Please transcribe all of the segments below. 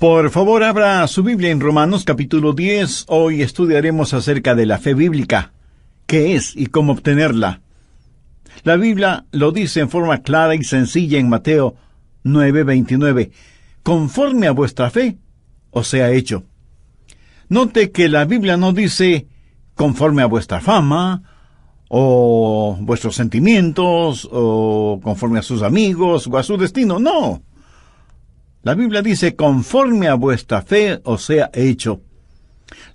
Por favor, abra su Biblia en Romanos capítulo 10. Hoy estudiaremos acerca de la fe bíblica. ¿Qué es y cómo obtenerla? La Biblia lo dice en forma clara y sencilla en Mateo 9:29. Conforme a vuestra fe, os sea hecho. Note que la Biblia no dice conforme a vuestra fama, o vuestros sentimientos, o conforme a sus amigos, o a su destino. No. La Biblia dice, conforme a vuestra fe os sea hecho.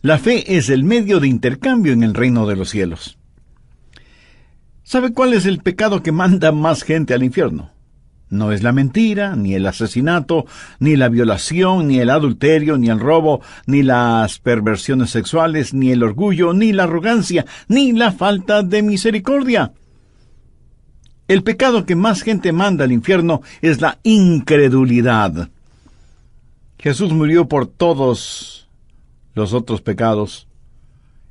La fe es el medio de intercambio en el reino de los cielos. ¿Sabe cuál es el pecado que manda más gente al infierno? No es la mentira, ni el asesinato, ni la violación, ni el adulterio, ni el robo, ni las perversiones sexuales, ni el orgullo, ni la arrogancia, ni la falta de misericordia. El pecado que más gente manda al infierno es la incredulidad. Jesús murió por todos los otros pecados.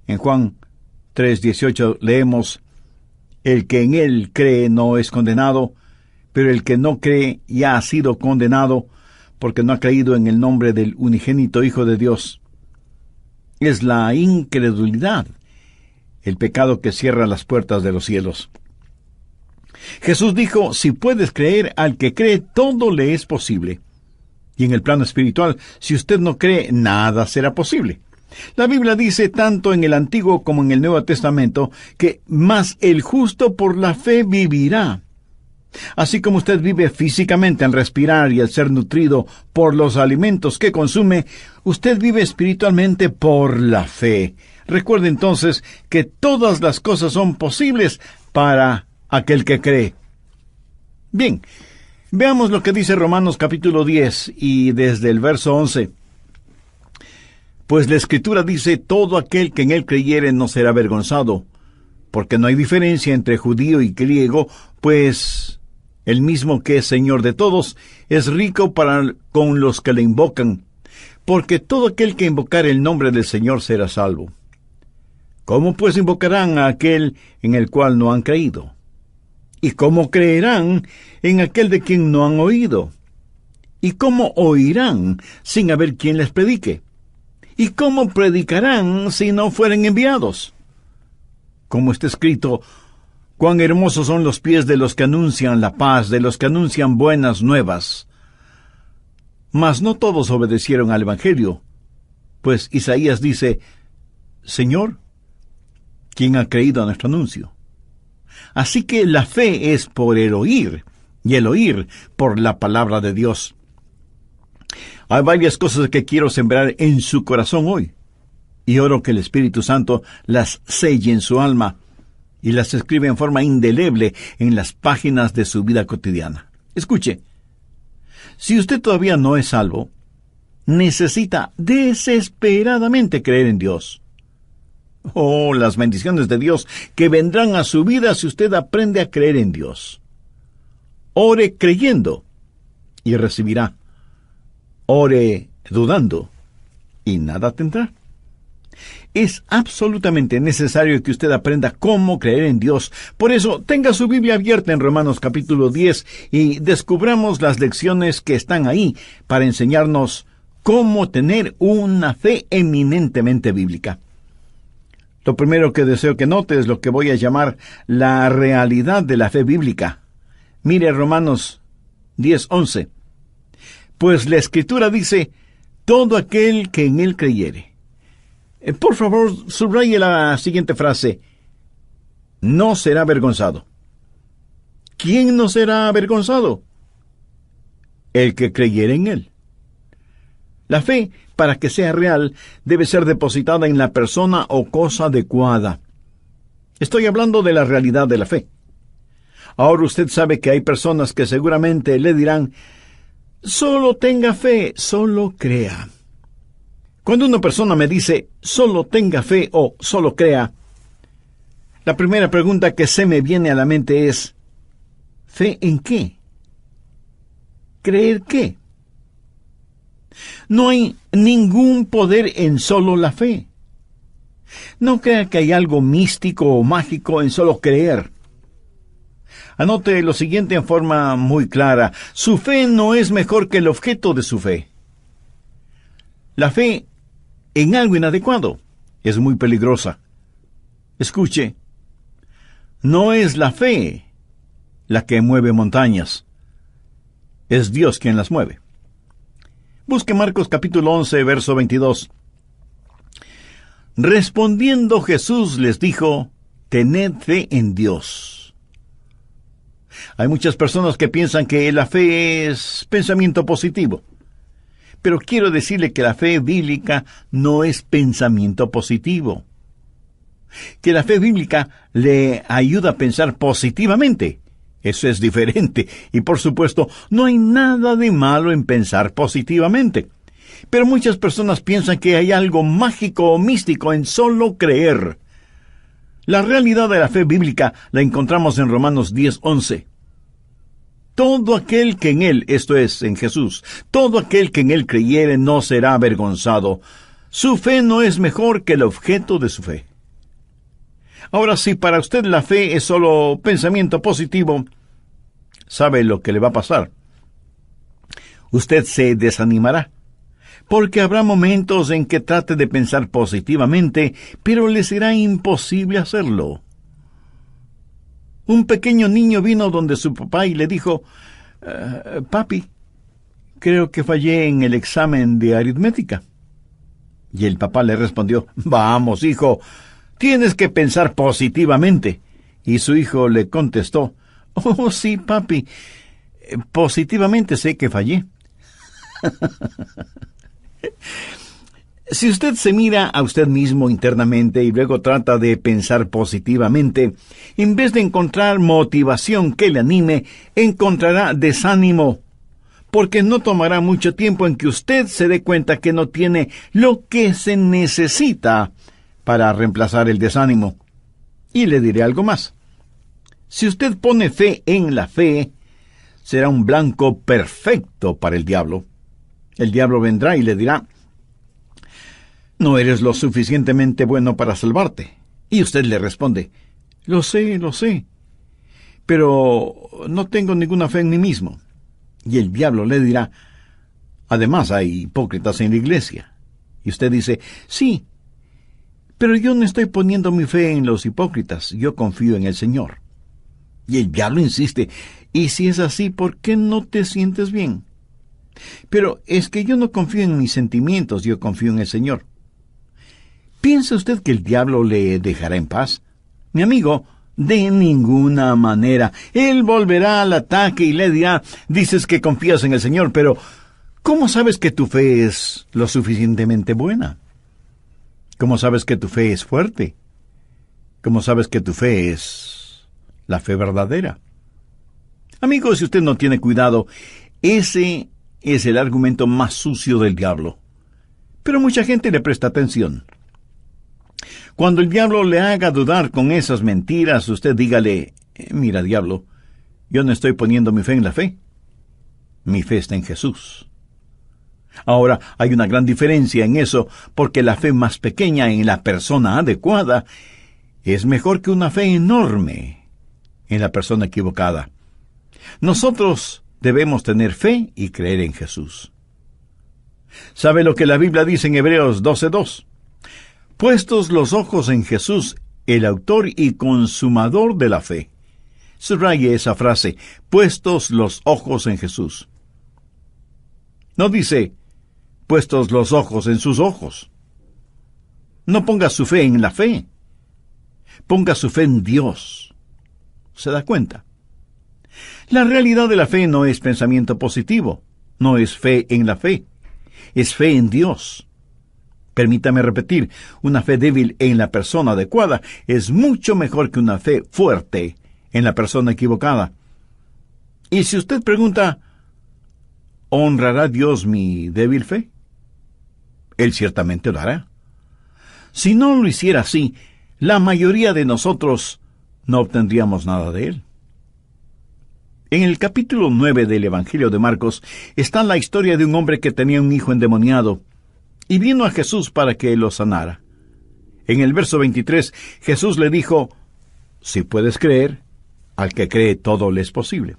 En Juan 3:18 leemos, el que en él cree no es condenado, pero el que no cree ya ha sido condenado, porque no ha creído en el nombre del unigénito Hijo de Dios. Es la incredulidad el pecado que cierra las puertas de los cielos. Jesús dijo, si puedes creer, al que cree todo le es posible. Y en el plano espiritual, si usted no cree, nada será posible. La Biblia dice, tanto en el Antiguo como en el Nuevo Testamento, que más el justo por la fe vivirá. Así como usted vive físicamente al respirar y al ser nutrido por los alimentos que consume, usted vive espiritualmente por la fe. Recuerde entonces que todas las cosas son posibles para aquel que cree. Bien, veamos lo que dice Romanos capítulo 10 y desde el verso 11. Pues la Escritura dice, todo aquel que en él creyere no será avergonzado, porque no hay diferencia entre judío y griego, pues el mismo que es Señor de todos es rico para con los que le invocan, porque todo aquel que invocare el nombre del Señor será salvo. ¿Cómo pues invocarán a aquel en el cual no han creído? ¿Y cómo creerán en aquel de quien no han oído? ¿Y cómo oirán sin haber quien les predique? ¿Y cómo predicarán si no fueren enviados? Como está escrito, cuán hermosos son los pies de los que anuncian la paz, de los que anuncian buenas nuevas. Mas no todos obedecieron al Evangelio, pues Isaías dice, Señor, ¿quién ha creído a nuestro anuncio? Así que la fe es por el oír, y el oír por la palabra de Dios. Hay varias cosas que quiero sembrar en su corazón hoy, y oro que el Espíritu Santo las selle en su alma, y las escribe en forma indeleble en las páginas de su vida cotidiana. Escuche, si usted todavía no es salvo, necesita desesperadamente creer en Dios. Oh, las bendiciones de Dios que vendrán a su vida si usted aprende a creer en Dios. Ore creyendo y recibirá. Ore dudando y nada tendrá. Es absolutamente necesario que usted aprenda cómo creer en Dios. Por eso, tenga su Biblia abierta en Romanos capítulo 10 y descubramos las lecciones que están ahí para enseñarnos cómo tener una fe eminentemente bíblica. Lo primero que deseo que note es lo que voy a llamar la realidad de la fe bíblica. Mire Romanos 10:11. Pues la Escritura dice, todo aquel que en él creyere. Por favor, subraye la siguiente frase. No será avergonzado. ¿Quién no será avergonzado? El que creyere en él. La fe, para que sea real, debe ser depositada en la persona o cosa adecuada. Estoy hablando de la realidad de la fe. Ahora usted sabe que hay personas que seguramente le dirán, solo tenga fe, solo crea. Cuando una persona me dice, solo tenga fe o solo crea, la primera pregunta que se me viene a la mente es, ¿fe en qué? ¿Creer qué? No hay ningún poder en solo la fe. No crea que hay algo místico o mágico en solo creer. Anote lo siguiente en forma muy clara. Su fe no es mejor que el objeto de su fe. La fe en algo inadecuado es muy peligrosa. Escuche, no es la fe la que mueve montañas, es Dios quien las mueve. Busque Marcos capítulo 11, verso 22. Respondiendo Jesús les dijo, tened fe en Dios. Hay muchas personas que piensan que la fe es pensamiento positivo. Pero quiero decirle que la fe bíblica no es pensamiento positivo. Que la fe bíblica le ayuda a pensar positivamente. Eso es diferente. Y por supuesto, no hay nada de malo en pensar positivamente. Pero muchas personas piensan que hay algo mágico o místico en solo creer. La realidad de la fe bíblica la encontramos en Romanos 10:11. Todo aquel que en Él, esto es, en Jesús, todo aquel que en Él creyere no será avergonzado. Su fe no es mejor que el objeto de su fe. Ahora, si para usted la fe es solo pensamiento positivo, ¿sabe lo que le va a pasar? Usted se desanimará, porque habrá momentos en que trate de pensar positivamente, pero le será imposible hacerlo. Un pequeño niño vino donde su papá y le dijo, papi, creo que fallé en el examen de aritmética. Y el papá le respondió, vamos, hijo, tienes que pensar positivamente. Y su hijo le contestó, oh, sí, papi, positivamente sé que fallé. Si usted se mira a usted mismo internamente y luego trata de pensar positivamente, en vez de encontrar motivación que le anime, encontrará desánimo, porque no tomará mucho tiempo en que usted se dé cuenta que no tiene lo que se necesita para reemplazar el desánimo. Y le diré algo más. Si usted pone fe en la fe, será un blanco perfecto para el diablo. El diablo vendrá y le dirá, no eres lo suficientemente bueno para salvarte. Y usted le responde, lo sé, pero no tengo ninguna fe en mí mismo. Y el diablo le dirá, además hay hipócritas en la iglesia. Y usted dice, sí, pero yo no estoy poniendo mi fe en los hipócritas, yo confío en el Señor. Y el diablo insiste, y si es así, ¿por qué no te sientes bien? Pero es que yo no confío en mis sentimientos, yo confío en el Señor. ¿Piensa usted que el diablo le dejará en paz? Mi amigo, de ninguna manera. Él volverá al ataque y le dirá, dices que confías en el Señor, pero ¿cómo sabes que tu fe es lo suficientemente buena? ¿Cómo sabes que tu fe es fuerte? ¿Cómo sabes que tu fe es la fe verdadera? Amigo, si usted no tiene cuidado, ese es el argumento más sucio del diablo. Pero mucha gente le presta atención. Cuando el diablo le haga dudar con esas mentiras, usted dígale, mira, diablo, yo no estoy poniendo mi fe en la fe. Mi fe está en Jesús. Ahora, hay una gran diferencia en eso, porque la fe más pequeña en la persona adecuada es mejor que una fe enorme en la persona equivocada. Nosotros debemos tener fe y creer en Jesús. ¿Sabe lo que la Biblia dice en Hebreos 12:2? Puestos los ojos en Jesús, el autor y consumador de la fe. Subraye esa frase, puestos los ojos en Jesús. No dice, puestos los ojos en sus ojos. No ponga su fe en la fe. Ponga su fe en Dios. ¿Se da cuenta? La realidad de la fe no es pensamiento positivo, no es fe en la fe, es fe en Dios. Permítame repetir, una fe débil en la persona adecuada es mucho mejor que una fe fuerte en la persona equivocada. Y si usted pregunta, ¿honrará Dios mi débil fe? Él ciertamente lo hará. Si no lo hiciera así, la mayoría de nosotros no obtendríamos nada de Él. En el capítulo 9 del Evangelio de Marcos está la historia de un hombre que tenía un hijo endemoniado y vino a Jesús para que lo sanara. En el verso 23, Jesús le dijo, si puedes creer, al que cree todo le es posible.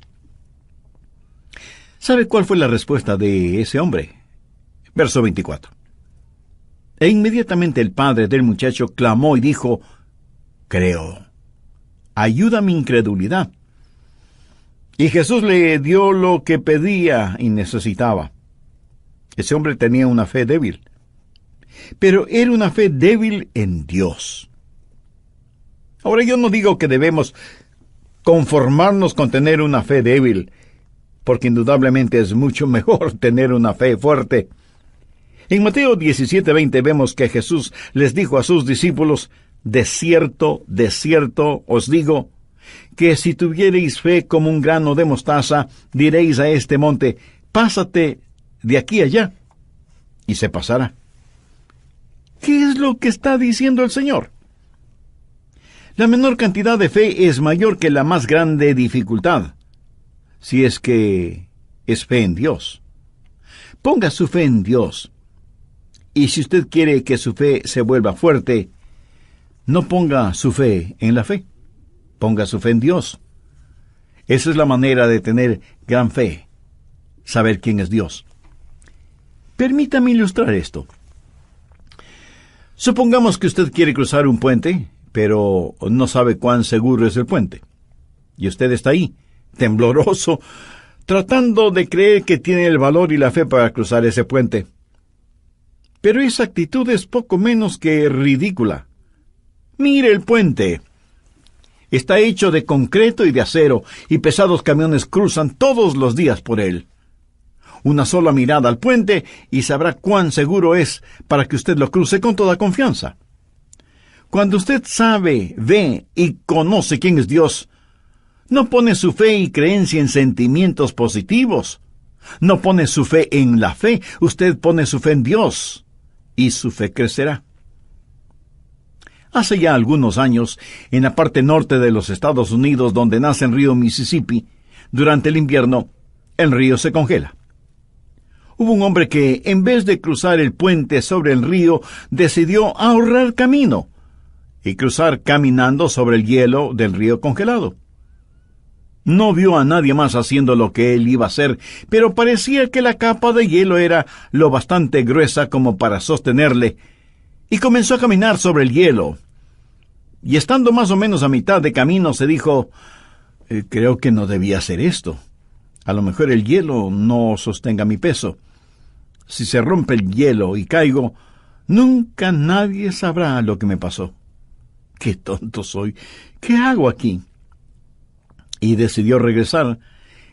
¿Sabe cuál fue la respuesta de ese hombre? Verso 24. E inmediatamente el padre del muchacho clamó y dijo: creo, ayuda mi incredulidad. Y Jesús le dio lo que pedía y necesitaba. Ese hombre tenía una fe débil, pero era una fe débil en Dios. Ahora, yo no digo que debemos conformarnos con tener una fe débil, porque indudablemente es mucho mejor tener una fe fuerte. En Mateo 17:20 vemos que Jesús les dijo a sus discípulos: de cierto os digo, que si tuviereis fe como un grano de mostaza, diréis a este monte: pásate de aquí allá, y se pasará. ¿Qué es lo que está diciendo el Señor? La menor cantidad de fe es mayor que la más grande dificultad, si es que es fe en Dios. Ponga su fe en Dios. Y si usted quiere que su fe se vuelva fuerte, no ponga su fe en la fe. Ponga su fe en Dios. Esa es la manera de tener gran fe, saber quién es Dios. Permítame ilustrar esto. Supongamos que usted quiere cruzar un puente, pero no sabe cuán seguro es el puente. Y usted está ahí, tembloroso, tratando de creer que tiene el valor y la fe para cruzar ese puente. Pero esa actitud es poco menos que ridícula. Mire el puente. Está hecho de concreto y de acero, y pesados camiones cruzan todos los días por él. Una sola mirada al puente y sabrá cuán seguro es para que usted lo cruce con toda confianza. Cuando usted sabe, ve y conoce quién es Dios, no pone su fe y creencia en sentimientos positivos. No pone su fe en la fe, usted pone su fe en Dios, y su fe crecerá. Hace ya algunos años, en la parte norte de los Estados Unidos, donde nace el río Mississippi, durante el invierno, el río se congela. Hubo un hombre que, en vez de cruzar el puente sobre el río, decidió ahorrar camino y cruzar caminando sobre el hielo del río congelado. No vio a nadie más haciendo lo que él iba a hacer, pero parecía que la capa de hielo era lo bastante gruesa como para sostenerle, y comenzó a caminar sobre el hielo. Y estando más o menos a mitad de camino, se dijo: creo que no debía hacer esto. A lo mejor el hielo no sostenga mi peso. Si se rompe el hielo y caigo, nunca nadie sabrá lo que me pasó. ¡Qué tonto soy! ¿Qué hago aquí? Y decidió regresar,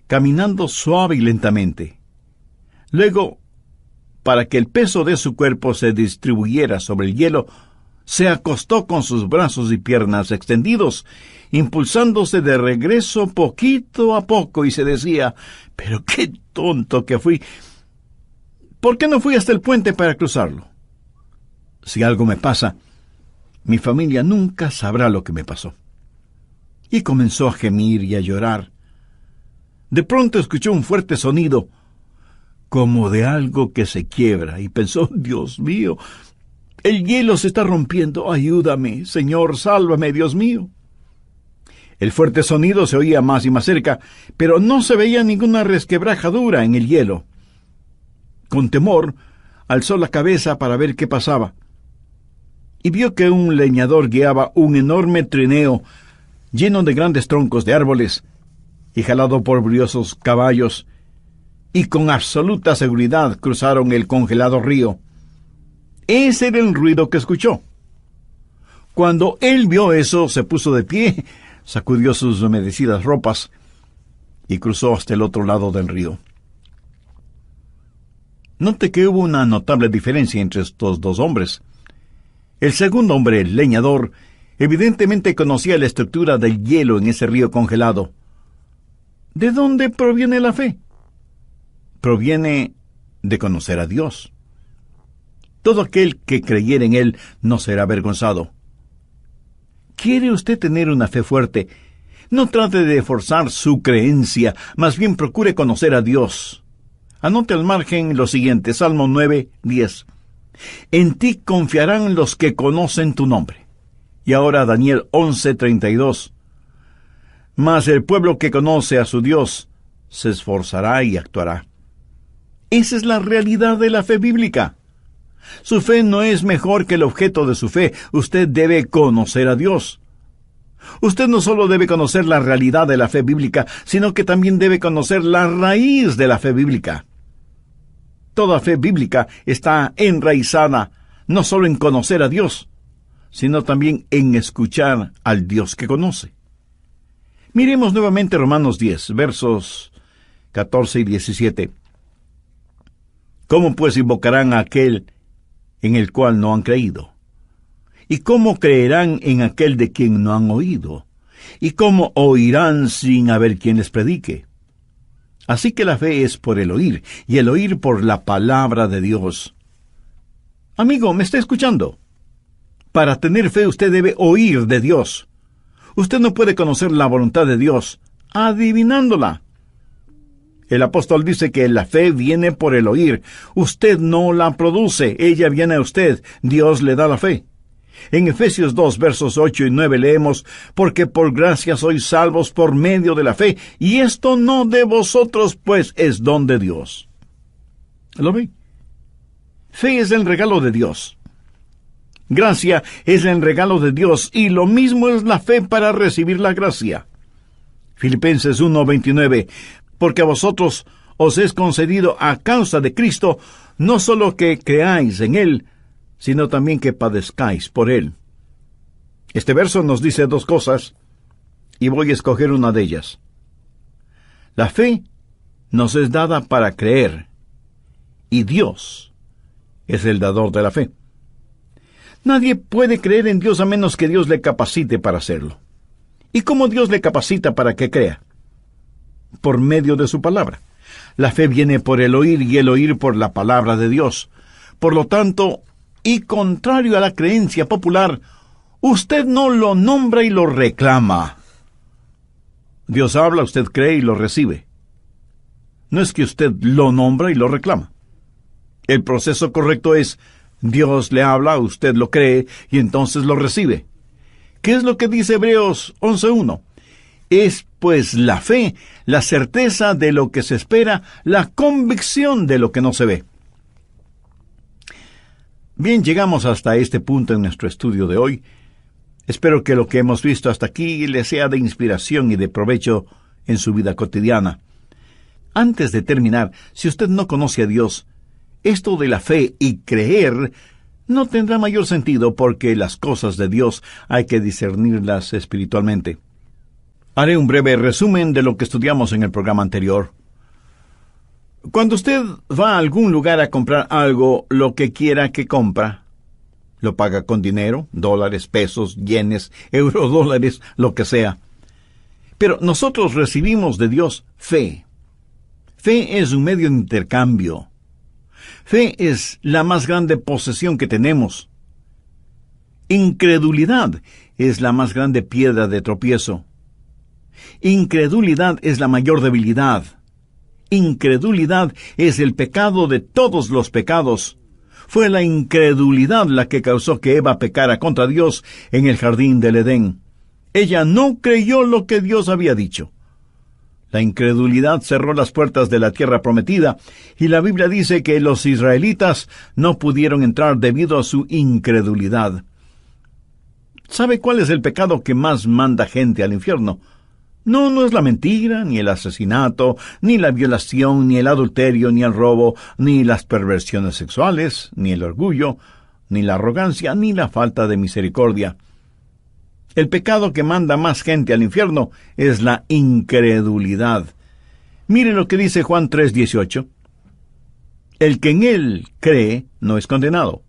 caminando suave y lentamente. Luego, para que el peso de su cuerpo se distribuyera sobre el hielo, se acostó con sus brazos y piernas extendidos, impulsándose de regreso poquito a poco, y se decía: «¡Pero qué tonto que fui! ¿Por qué no fui hasta el puente para cruzarlo? Si algo me pasa, mi familia nunca sabrá lo que me pasó». Y comenzó a gemir y a llorar. De pronto escuchó un fuerte sonido, como de algo que se quiebra, y pensó: «Dios mío, el hielo se está rompiendo. Ayúdame, Señor, sálvame, Dios mío». El fuerte sonido se oía más y más cerca, pero no se veía ninguna resquebrajadura en el hielo. Con temor, alzó la cabeza para ver qué pasaba, y vio que un leñador guiaba un enorme trineo lleno de grandes troncos de árboles y jalado por briosos caballos, y con absoluta seguridad cruzaron el congelado río. Ese era el ruido que escuchó. Cuando él vio eso, se puso de pie, sacudió sus humedecidas ropas y cruzó hasta el otro lado del río. Note que hubo una notable diferencia entre estos dos hombres. El segundo hombre, el leñador, evidentemente conocía la estructura del hielo en ese río congelado. ¿De dónde proviene la fe? Proviene de conocer a Dios. Todo aquel que creyere en Él no será avergonzado. ¿Quiere usted tener una fe fuerte? No trate de forzar su creencia, más bien procure conocer a Dios. Anote al margen lo siguiente, Salmo 9:10. En ti confiarán los que conocen tu nombre. Y ahora Daniel 11:32. Mas el pueblo que conoce a su Dios se esforzará y actuará. Esa es la realidad de la fe bíblica. Su fe no es mejor que el objeto de su fe. Usted debe conocer a Dios. Usted no solo debe conocer la realidad de la fe bíblica, sino que también debe conocer la raíz de la fe bíblica. Toda fe bíblica está enraizada no solo en conocer a Dios, sino también en escuchar al Dios que conoce. Miremos nuevamente Romanos 10, versos 14 y 17. ¿Cómo pues invocarán a aquel en el cual no han creído? ¿Y cómo creerán en aquel de quien no han oído? ¿Y cómo oirán sin haber quien les predique? Así que la fe es por el oír, y el oír por la palabra de Dios. Amigo, ¿me está escuchando? Para tener fe usted debe oír de Dios. Usted no puede conocer la voluntad de Dios adivinándola. El apóstol dice que la fe viene por el oír. Usted no la produce, ella viene a usted. Dios le da la fe. En Efesios 2, versos 8 y 9 leemos, porque por gracia sois salvos por medio de la fe, y esto no de vosotros, pues es don de Dios. ¿Lo ve? Fe es el regalo de Dios. Gracia es el regalo de Dios, y lo mismo es la fe para recibir la gracia. Filipenses 1, 29, porque a vosotros os es concedido a causa de Cristo, no solo que creáis en Él, sino también que padezcáis por Él. Este verso nos dice dos cosas, y voy a escoger una de ellas. La fe nos es dada para creer, y Dios es el dador de la fe. Nadie puede creer en Dios a menos que Dios le capacite para hacerlo. ¿Y cómo Dios le capacita para que crea? Por medio de su palabra. La fe viene por el oír y el oír por la palabra de Dios. Por lo tanto, y contrario a la creencia popular, usted no lo nombra y lo reclama. Dios habla, usted cree y lo recibe. No es que usted lo nombra y lo reclama. El proceso correcto es, Dios le habla, usted lo cree y entonces lo recibe. ¿Qué es lo que dice Hebreos 11:1? Es pues la fe, la certeza de lo que se espera, la convicción de lo que no se ve. Bien, llegamos hasta este punto en nuestro estudio de hoy. Espero que lo que hemos visto hasta aquí le sea de inspiración y de provecho en su vida cotidiana. Antes de terminar, si usted no conoce a Dios, esto de la fe y creer no tendrá mayor sentido porque las cosas de Dios hay que discernirlas espiritualmente. Haré un breve resumen de lo que estudiamos en el programa anterior. Cuando usted va a algún lugar a comprar algo, lo que quiera que compra, lo paga con dinero, dólares, pesos, yenes, eurodólares, lo que sea. Pero nosotros recibimos de Dios fe. Fe es un medio de intercambio. Fe es la más grande posesión que tenemos. Incredulidad es la más grande piedra de tropiezo. Incredulidad es la mayor debilidad. Incredulidad es el pecado de todos los pecados. Fue la incredulidad la que causó que Eva pecara contra Dios en el jardín del Edén. Ella no creyó lo que Dios había dicho. La incredulidad cerró las puertas de la tierra prometida, y la Biblia dice que los israelitas no pudieron entrar debido a su incredulidad. ¿Sabe cuál es el pecado que más manda gente al infierno? No es la mentira, ni el asesinato, ni la violación, ni el adulterio, ni el robo, ni las perversiones sexuales, ni el orgullo, ni la arrogancia, ni la falta de misericordia. El pecado que manda más gente al infierno es la incredulidad. Mire lo que dice Juan 3:18. El que en él cree no es condenado.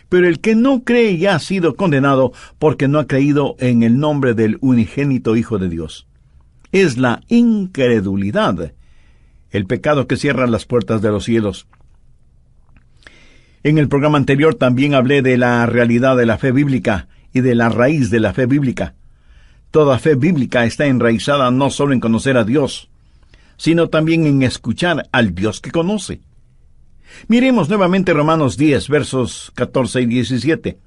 Pero el que no cree ya ha sido condenado porque no ha creído en el nombre del unigénito Hijo de Dios. Es la incredulidad, el pecado que cierra las puertas de los cielos. En el programa anterior también hablé de la realidad de la fe bíblica y de la raíz de la fe bíblica. Toda fe bíblica está enraizada no solo en conocer a Dios, sino también en escuchar al Dios que conoce. Miremos nuevamente Romanos 10, versos 14 y 17.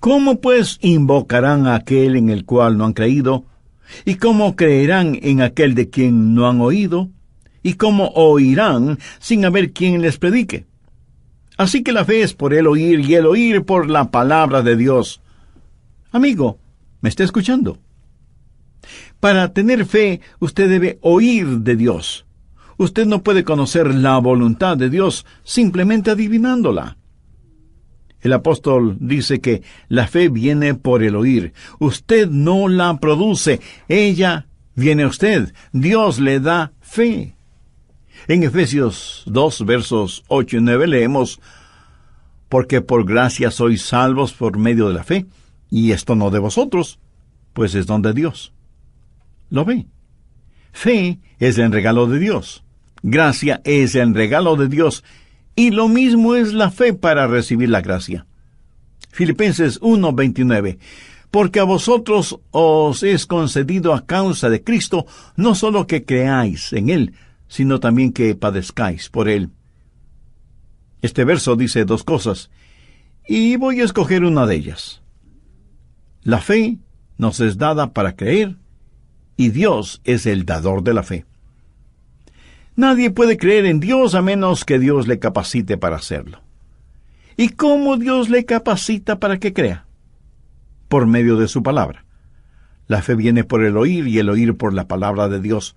¿Cómo pues invocarán a aquel en el cual no han creído? ¿Y cómo creerán en aquel de quien no han oído? ¿Y cómo oirán sin haber quien les predique? Así que la fe es por el oír y el oír por la palabra de Dios. Amigo, ¿me está escuchando? Para tener fe, usted debe oír de Dios. Usted no puede conocer la voluntad de Dios simplemente adivinándola. El apóstol dice que la fe viene por el oír. Usted no la produce, ella viene a usted. Dios le da fe. En Efesios 2, versos 8 y 9 leemos: porque por gracia sois salvos por medio de la fe, y esto no de vosotros, pues es don de Dios. ¿Lo ve? Fe es el regalo de Dios. Gracia es el regalo de Dios. Y lo mismo es la fe para recibir la gracia. Filipenses 1:29. Porque a vosotros os es concedido a causa de Cristo, no solo que creáis en Él, sino también que padezcáis por Él. Este verso dice dos cosas, y voy a escoger una de ellas. La fe nos es dada para creer, y Dios es el dador de la fe. Nadie puede creer en Dios a menos que Dios le capacite para hacerlo. ¿Y cómo Dios le capacita para que crea? Por medio de su palabra. La fe viene por el oír y el oír por la palabra de Dios.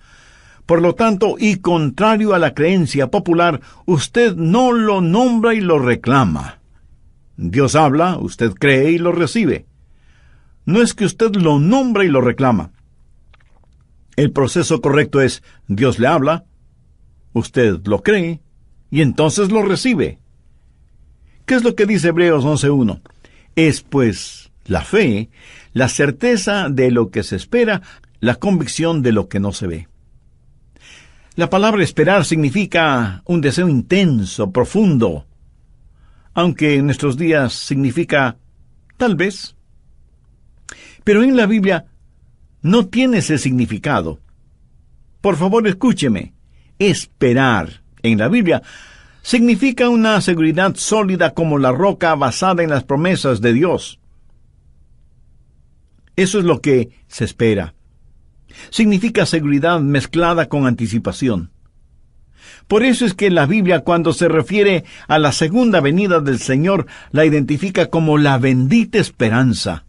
Por lo tanto, y contrario a la creencia popular, usted no lo nombra y lo reclama. Dios habla, usted cree y lo recibe. No es que usted lo nombra y lo reclama. El proceso correcto es: Dios le habla, usted lo cree, y entonces lo recibe. ¿Qué es lo que dice Hebreos 11:1? Es pues la fe, la certeza de lo que se espera, la convicción de lo que no se ve. La palabra esperar significa un deseo intenso, profundo, aunque en nuestros días significa tal vez. Pero en la Biblia no tiene ese significado. Por favor, escúcheme. Esperar en la Biblia significa una seguridad sólida como la roca basada en las promesas de Dios. Eso es lo que se espera. Significa seguridad mezclada con anticipación. Por eso es que la Biblia, cuando se refiere a la segunda venida del Señor, la identifica como la bendita esperanza.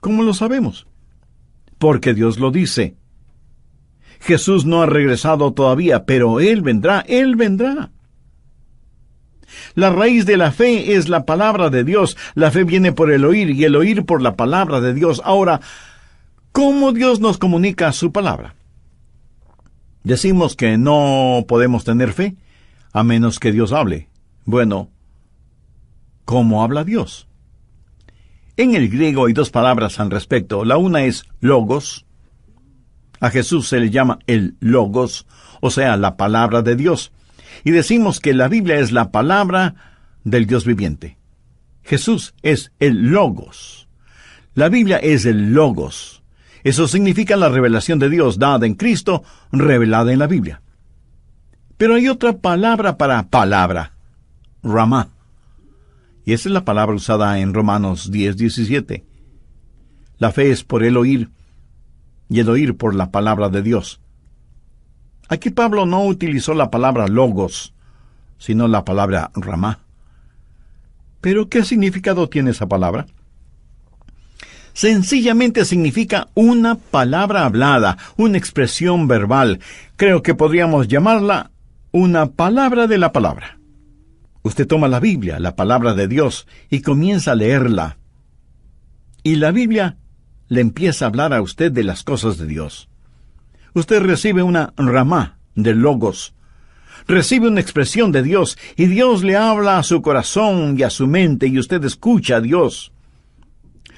¿Cómo lo sabemos? Porque Dios lo dice. Jesús no ha regresado todavía, pero Él vendrá, Él vendrá. La raíz de la fe es la palabra de Dios. La fe viene por el oír y el oír por la palabra de Dios. Ahora, ¿cómo Dios nos comunica su palabra? Decimos que no podemos tener fe a menos que Dios hable. Bueno, ¿cómo habla Dios? En el griego hay dos palabras al respecto. La una es logos. A Jesús se le llama el logos, o sea, la palabra de Dios. Y decimos que la Biblia es la palabra del Dios viviente. Jesús es el logos. La Biblia es el logos. Eso significa la revelación de Dios dada en Cristo, revelada en la Biblia. Pero hay otra palabra para palabra, ramá. Y esa es la palabra usada en Romanos 10:17. La fe es por el oír, y el oír por la palabra de Dios. Aquí Pablo no utilizó la palabra logos, sino la palabra ramá. ¿Pero qué significado tiene esa palabra? Sencillamente significa una palabra hablada, una expresión verbal. Creo que podríamos llamarla una palabra de la palabra. Usted toma la Biblia, la palabra de Dios, y comienza a leerla. Y la Biblia le empieza a hablar a usted de las cosas de Dios. Usted recibe una ramá del logos. Recibe una expresión de Dios, y Dios le habla a su corazón y a su mente, y usted escucha a Dios.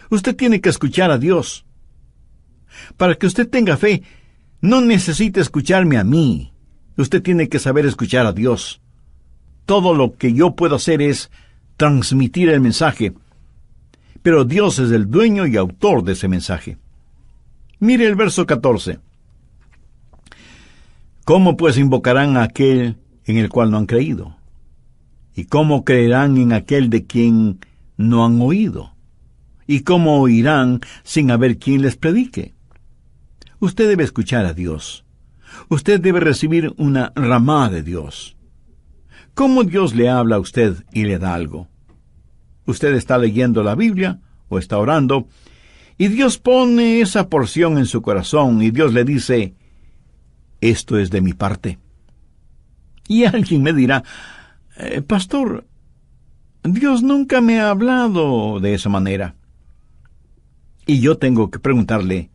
Usted tiene que escuchar a Dios. Para que usted tenga fe, no necesita escucharme a mí. Usted tiene que saber escuchar a Dios. Todo lo que yo puedo hacer es transmitir el mensaje. Pero Dios es el dueño y autor de ese mensaje. Mire el verso 14. ¿Cómo pues invocarán a aquel en el cual no han creído? ¿Y cómo creerán en aquel de quien no han oído? ¿Y cómo oirán sin haber quien les predique? Usted debe escuchar a Dios. Usted debe recibir una ramá de Dios. ¿Cómo Dios le habla a usted y le da algo? Usted está leyendo la Biblia o está orando, y Dios pone esa porción en su corazón, y Dios le dice, esto es de mi parte. Y alguien me dirá, pastor, Dios nunca me ha hablado de esa manera. Y yo tengo que preguntarle,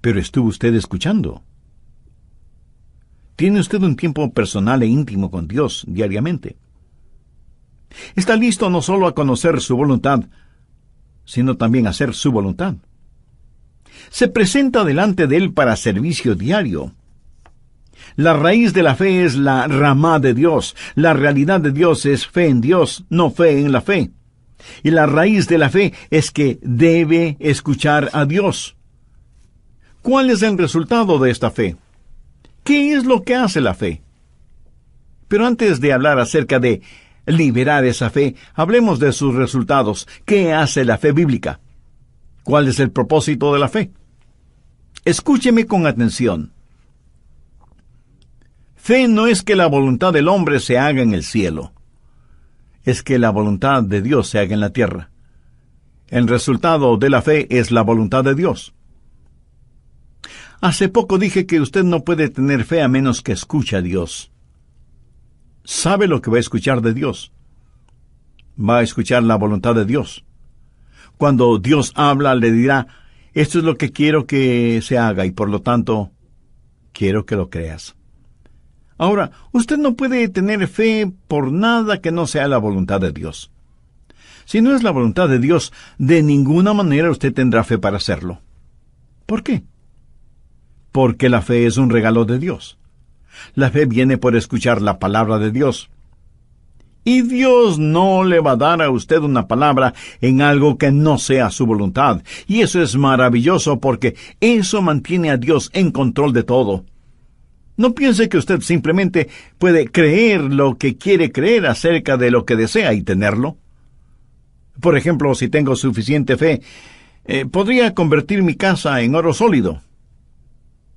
¿pero estuvo usted escuchando? ¿Tiene usted un tiempo personal e íntimo con Dios diariamente? ¿Está listo no solo a conocer su voluntad, sino también a hacer su voluntad? Se presenta delante de Él para servicio diario. La raíz de la fe es la ramá de Dios. La realidad de Dios es fe en Dios, no fe en la fe. Y la raíz de la fe es que debe escuchar a Dios. ¿Cuál es el resultado de esta fe? ¿Qué es lo que hace la fe? Pero antes de hablar acerca de liberar esa fe, hablemos de sus resultados. ¿Qué hace la fe bíblica? ¿Cuál es el propósito de la fe? Escúcheme con atención. Fe no es que la voluntad del hombre se haga en el cielo. Es que la voluntad de Dios se haga en la tierra. El resultado de la fe es la voluntad de Dios. Hace poco dije que usted no puede tener fe a menos que escuche a Dios. ¿Sabe lo que va a escuchar de Dios? Va a escuchar la voluntad de Dios. Cuando Dios habla, le dirá, esto es lo que quiero que se haga y por lo tanto, quiero que lo creas. Ahora, usted no puede tener fe por nada que no sea la voluntad de Dios. Si no es la voluntad de Dios, de ninguna manera usted tendrá fe para hacerlo. ¿Por qué? Porque la fe es un regalo de Dios. La fe viene por escuchar la palabra de Dios. Y Dios no le va a dar a usted una palabra en algo que no sea su voluntad. Y eso es maravilloso porque eso mantiene a Dios en control de todo. No piense que usted simplemente puede creer lo que quiere creer acerca de lo que desea y tenerlo. Por ejemplo, si tengo suficiente fe, ¿podría convertir mi casa en oro sólido?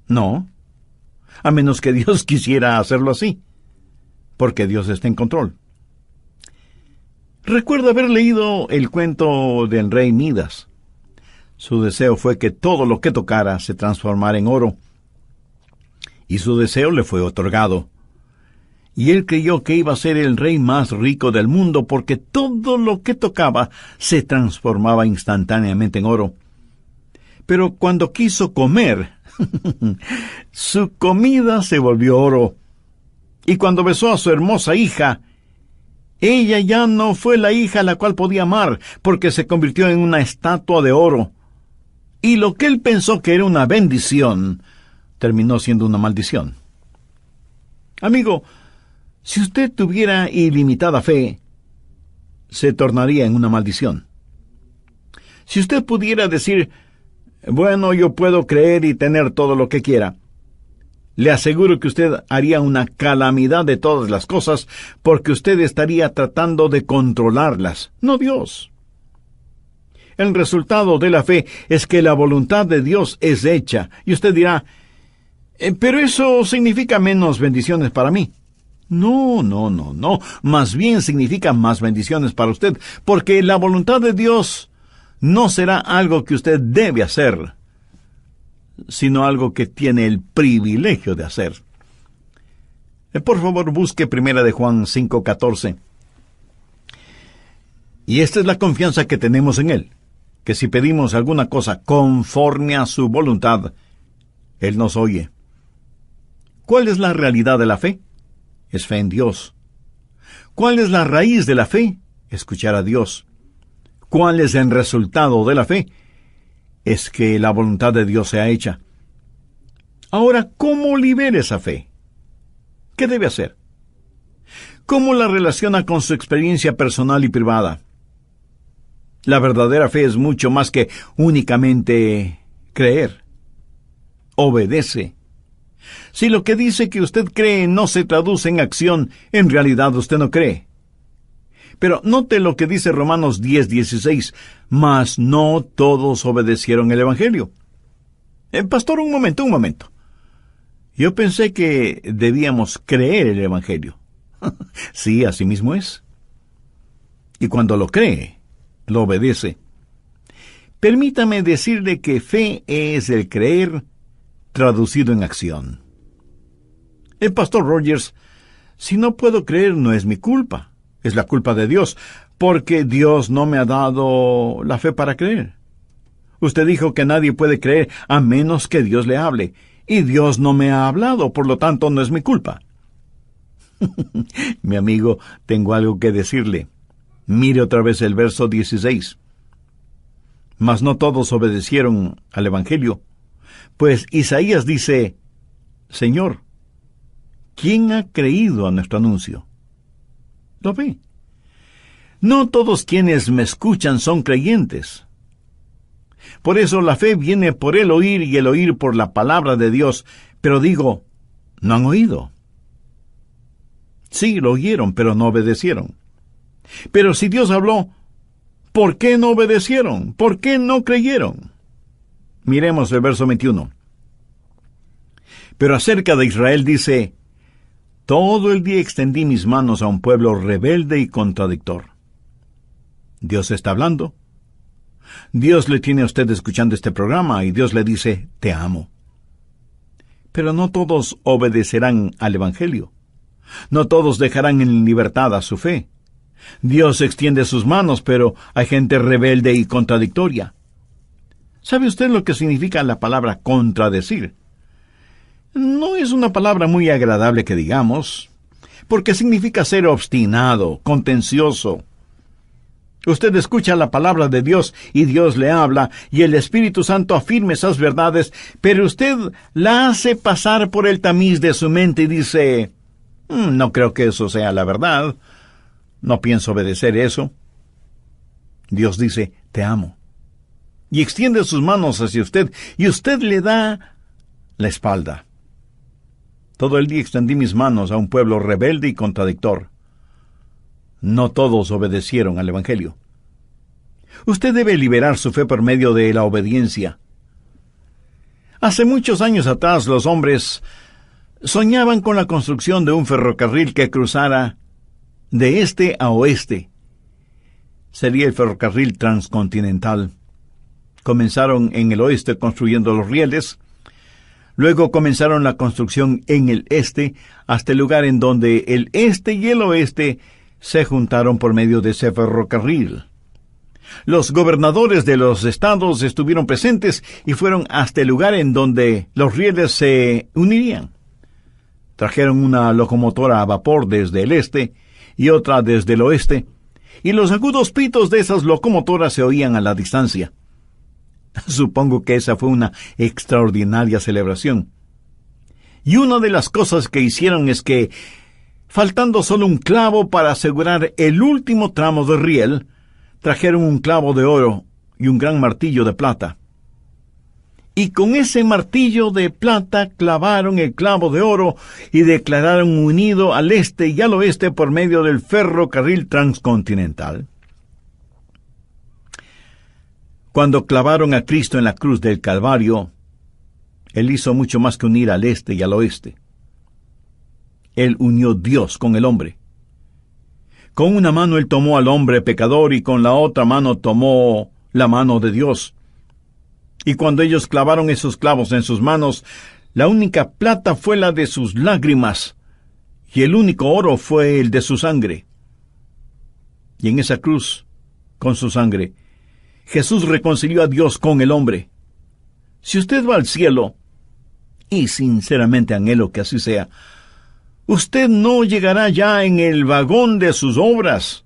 No, a menos que Dios quisiera hacerlo así, porque Dios está en control. Recuerdo haber leído el cuento del rey Midas. Su deseo fue que todo lo que tocara se transformara en oro, y su deseo le fue otorgado. Y él creyó que iba a ser el rey más rico del mundo porque todo lo que tocaba se transformaba instantáneamente en oro. Pero cuando quiso comer, su comida se volvió oro. Y cuando besó a su hermosa hija, ella ya no fue la hija a la cual podía amar, porque se convirtió en una estatua de oro. Y lo que él pensó que era una bendición, terminó siendo una maldición. Amigo, si usted tuviera ilimitada fe, se tornaría en una maldición. Si usted pudiera decir, bueno, yo puedo creer y tener todo lo que quiera, le aseguro que usted haría una calamidad de todas las cosas, porque usted estaría tratando de controlarlas, no Dios. El resultado de la fe es que la voluntad de Dios es hecha, y usted dirá, pero eso significa menos bendiciones para mí. No, más bien significa más bendiciones para usted, porque la voluntad de Dios no será algo que usted debe hacer, sino algo que tiene el privilegio de hacer. Por favor, busque 1 de Juan 5:14. Y esta es la confianza que tenemos en Él, que si pedimos alguna cosa conforme a su voluntad, Él nos oye. ¿Cuál es la realidad de la fe? Es fe en Dios. ¿Cuál es la raíz de la fe? Escuchar a Dios. ¿Cuál es el resultado de la fe? Es que la voluntad de Dios sea hecha. Ahora, ¿cómo libera esa fe? ¿Qué debe hacer? ¿Cómo la relaciona con su experiencia personal y privada? La verdadera fe es mucho más que únicamente creer. Obedece. Si lo que dice que usted cree no se traduce en acción, en realidad usted no cree. Pero note lo que dice Romanos 10:16, mas no todos obedecieron el Evangelio. Pastor, un momento. Yo pensé que debíamos creer el Evangelio. Sí, así mismo es. Y cuando lo cree, lo obedece. Permítame decirle que fe es el creer traducido en acción. El pastor Rogers, si no puedo creer no es mi culpa, es la culpa de Dios, porque Dios no me ha dado la fe para creer. Usted dijo que nadie puede creer a menos que Dios le hable, y Dios no me ha hablado, por lo tanto no es mi culpa. Mi amigo, tengo algo que decirle. Mire otra vez el verso 16. Mas no todos obedecieron al Evangelio, pues Isaías dice, Señor, ¿quién ha creído a nuestro anuncio? ¿Lo ve? No todos quienes me escuchan son creyentes. Por eso la fe viene por el oír y el oír por la palabra de Dios. Pero digo, no han oído. Sí, lo oyeron, pero no obedecieron. Pero si Dios habló, ¿por qué no obedecieron? ¿Por qué no creyeron? Miremos el verso 21. Pero acerca de Israel dice, todo el día extendí mis manos a un pueblo rebelde y contradictor. Dios está hablando. Dios le tiene a usted escuchando este programa y Dios le dice, te amo. Pero no todos obedecerán al Evangelio. No todos dejarán en libertad a su fe. Dios extiende sus manos, pero hay gente rebelde y contradictoria. ¿Sabe usted lo que significa la palabra contradecir? No es una palabra muy agradable que digamos, porque significa ser obstinado, contencioso. Usted escucha la palabra de Dios y Dios le habla y el Espíritu Santo afirma esas verdades, pero usted la hace pasar por el tamiz de su mente y dice, no creo que eso sea la verdad, no pienso obedecer eso. Dios dice, te amo, y extiende sus manos hacia usted y usted le da la espalda. Todo el día extendí mis manos a un pueblo rebelde y contradictor. No todos obedecieron al Evangelio. Usted debe liberar su fe por medio de la obediencia. Hace muchos años atrás los hombres soñaban con la construcción de un ferrocarril que cruzara de este a oeste. Sería el ferrocarril transcontinental. Comenzaron en el oeste construyendo los rieles. Luego comenzaron la construcción en el este hasta el lugar en donde el este y el oeste se juntaron por medio de ese ferrocarril. Los gobernadores de los estados estuvieron presentes y fueron hasta el lugar en donde los rieles se unirían. Trajeron una locomotora a vapor desde el este y otra desde el oeste, y los agudos pitos de esas locomotoras se oían a la distancia. Supongo que esa fue una extraordinaria celebración. Y una de las cosas que hicieron es que, faltando solo un clavo para asegurar el último tramo de riel, trajeron un clavo de oro y un gran martillo de plata. Y con ese martillo de plata clavaron el clavo de oro y declararon unido al este y al oeste por medio del ferrocarril transcontinental. Cuando clavaron a Cristo en la cruz del Calvario, Él hizo mucho más que unir al este y al oeste. Él unió Dios con el hombre. Con una mano Él tomó al hombre pecador y con la otra mano tomó la mano de Dios. Y cuando ellos clavaron esos clavos en sus manos, la única plata fue la de sus lágrimas y el único oro fue el de su sangre. Y en esa cruz, con su sangre, Jesús reconcilió a Dios con el hombre. Si usted va al cielo, y sinceramente anhelo que así sea, usted no llegará ya en el vagón de sus obras.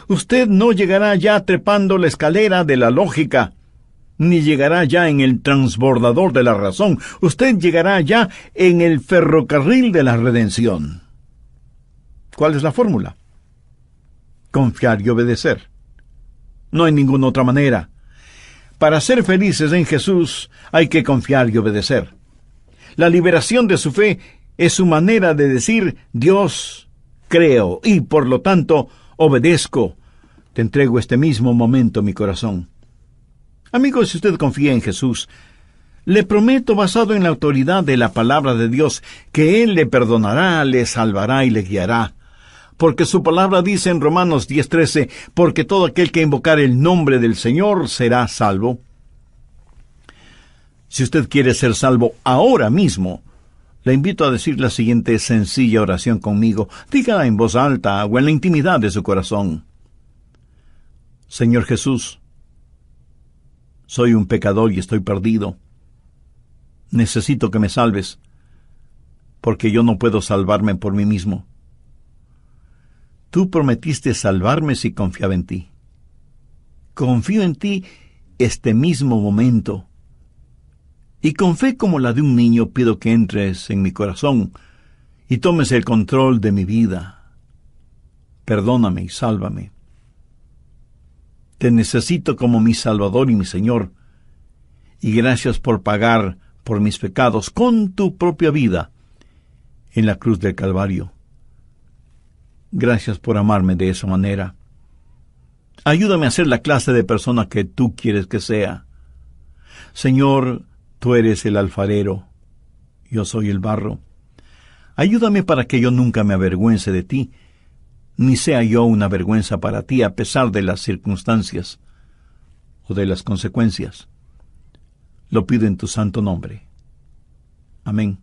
Usted no llegará ya trepando la escalera de la lógica, ni llegará ya en el transbordador de la razón. Usted llegará ya en el ferrocarril de la redención. ¿Cuál es la fórmula? Confiar y obedecer. No hay ninguna otra manera. Para ser felices en Jesús hay que confiar y obedecer. La liberación de su fe es su manera de decir, Dios, creo, y por lo tanto, obedezco. Te entrego este mismo momento mi corazón. Amigo, si usted confía en Jesús, le prometo, basado en la autoridad de la palabra de Dios, que Él le perdonará, le salvará y le guiará porque su palabra dice en Romanos 10:13, porque todo aquel que invocare el nombre del Señor será salvo. Si usted quiere ser salvo ahora mismo, le invito a decir la siguiente sencilla oración conmigo. Dígala en voz alta o en la intimidad de su corazón. Señor Jesús, soy un pecador y estoy perdido. Necesito que me salves, porque yo no puedo salvarme por mí mismo. Tú prometiste salvarme si confiaba en ti. Confío en ti este mismo momento. Y con fe como la de un niño pido que entres en mi corazón y tomes el control de mi vida. Perdóname y sálvame. Te necesito como mi Salvador y mi Señor, y gracias por pagar por mis pecados con tu propia vida en la cruz del Calvario. Gracias por amarme de esa manera. Ayúdame a ser la clase de persona que tú quieres que sea. Señor, tú eres el alfarero, yo soy el barro. Ayúdame para que yo nunca me avergüence de ti, ni sea yo una vergüenza para ti a pesar de las circunstancias o de las consecuencias. Lo pido en tu santo nombre. Amén.